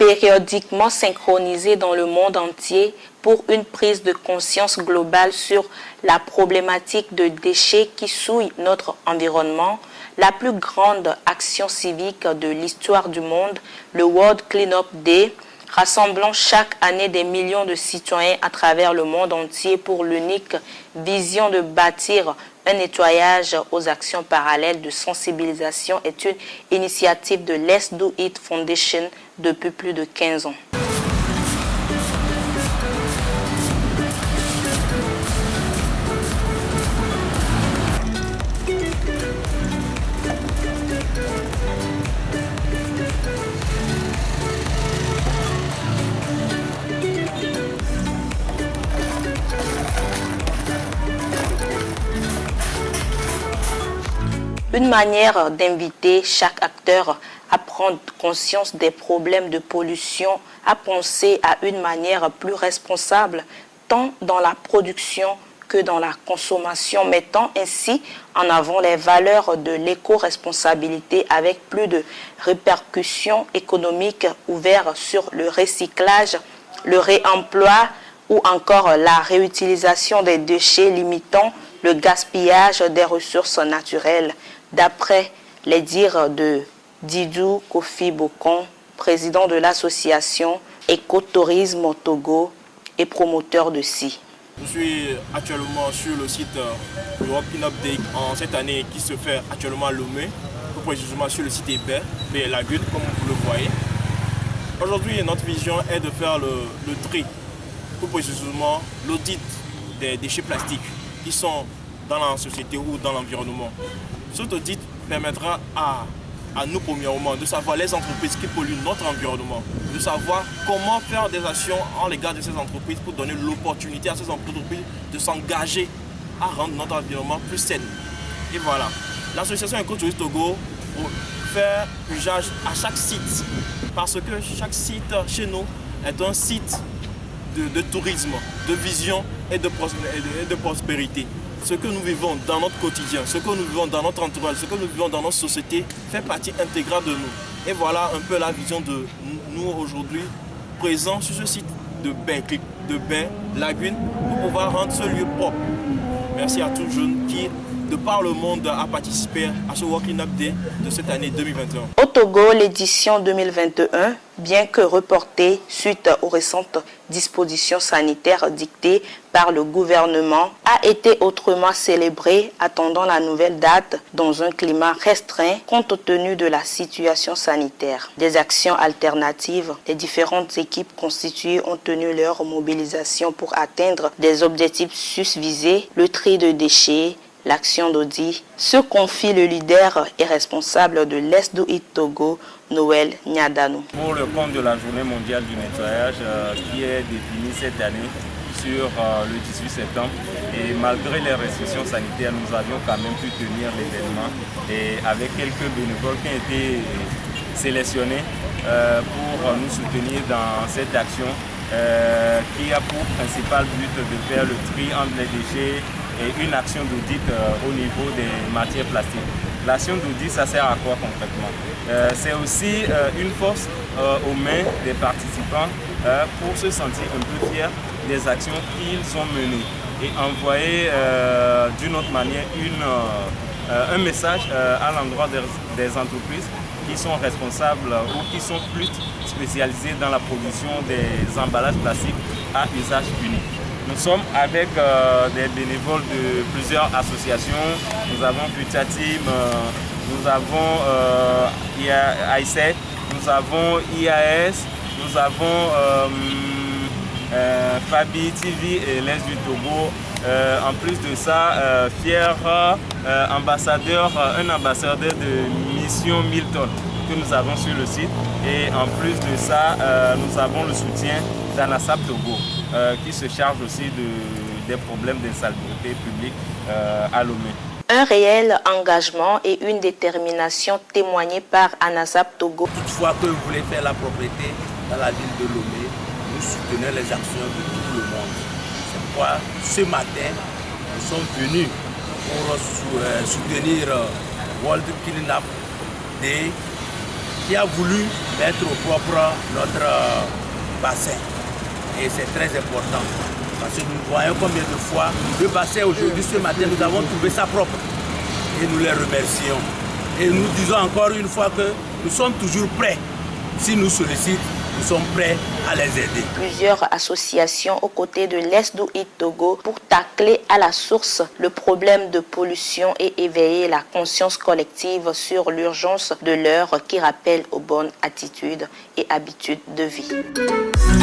périodiquement synchronisés dans le monde entier pour une prise de conscience globale sur la problématique de déchets qui souillent notre environnement, la plus grande action civique de l'histoire du monde, le World Cleanup Day, rassemblant chaque année des millions de citoyens à travers le monde entier pour l'unique vision de bâtir un nettoyage aux actions parallèles de sensibilisation, est une initiative de Let's Do It Foundation depuis plus de 15 ans. Une manière d'inviter chaque acteur à prendre conscience des problèmes de pollution, à penser à une manière plus responsable, tant dans la production que dans la consommation, mettant ainsi en avant les valeurs de l'éco-responsabilité avec plus de répercussions économiques ouvertes sur le recyclage, le réemploi ou encore la réutilisation des déchets, limitant le gaspillage des ressources naturelles. D'après les dires de Didou Kofi Bokon, président de l'association Écotourisme au Togo et promoteur de SI. Je suis actuellement sur le site du World Cleanup Day en cette année qui se fait actuellement à Lomé, plus précisément sur le site Épais, mais Lagune, comme vous le voyez. Aujourd'hui, notre vision est de faire le tri, plus précisément l'audit des déchets plastiques qui sont dans la société ou dans l'environnement. Cet audit permettra à nous, premièrement, de savoir les entreprises qui polluent notre environnement, de savoir comment faire des actions en l'égard de ces entreprises pour donner l'opportunité à ces entreprises de s'engager à rendre notre environnement plus sain. Et voilà, l'association Écotourisme Togo fait usage à chaque site, parce que chaque site chez nous est un site de tourisme, de vision et de prospérité. Ce que nous vivons dans notre quotidien, ce que nous vivons dans notre entourage, ce que nous vivons dans notre société fait partie intégrale de nous. Et voilà un peu la vision de nous aujourd'hui, présents sur ce site de bain, Lagune, pour pouvoir rendre ce lieu propre. Merci à tous les jeunes qui, de par le monde, a participé à ce World Cleanup Day de cette année 2021. Au Togo, l'édition 2021, bien que reportée suite aux récentes dispositions sanitaires dictées par le gouvernement, a été autrement célébrée, attendant la nouvelle date dans un climat restreint compte tenu de la situation sanitaire. Des actions alternatives, les différentes équipes constituées ont tenu leur mobilisation pour atteindre des objectifs susvisés, le tri de déchets, l'action d'audit, se confie le leader et responsable de Let's Do It Togo, Noël Nyadanou. Pour le compte de la journée mondiale du nettoyage qui est définie cette année sur le 18 septembre, et malgré les restrictions sanitaires, nous avions quand même pu tenir l'événement, et avec quelques bénévoles qui ont été sélectionnés pour nous soutenir dans cette action qui a pour principal but de faire le tri entre les déchets et une action d'audit au niveau des matières plastiques. L'action d'audit, ça sert à quoi concrètement? C'est aussi une force aux mains des participants pour se sentir un peu fiers des actions qu'ils ont menées et envoyer d'une autre manière un message à l'endroit des entreprises qui sont responsables ou qui sont plus spécialisées dans la production des emballages plastiques à usage unique. Nous sommes avec des bénévoles de plusieurs associations. Nous avons Future Team, nous avons ICET, nous avons IAS, nous avons Fabi TV et l'Est du Togo. En plus de ça, fier ambassadeur, un ambassadeur de Mission Milton que nous avons sur le site. Et en plus de ça, nous avons le soutien d'Anasap Togo qui se charge aussi des problèmes d'insalubrité publique à Lomé. Un réel engagement et une détermination témoignés par Anasap Togo. Toutefois que vous voulez faire la propriété dans la ville de Lomé, nous soutenons les actions de tout le monde. C'est pourquoi ce matin, nous sommes venus pour soutenir World Cleanup Day qui a voulu mettre au propre notre bassin. Et c'est très important. Parce que nous voyons combien de fois le bassin aujourd'hui, ce matin, nous avons trouvé ça propre. Et nous les remercions. Et nous disons encore une fois que nous sommes toujours prêts. S'ils nous sollicitent, nous sommes prêts à les aider. Plusieurs associations aux côtés de l'Est-Do It Togo pour tacler à la source le problème de pollution et éveiller la conscience collective sur l'urgence de l'heure qui rappelle aux bonnes attitudes et habitudes de vie.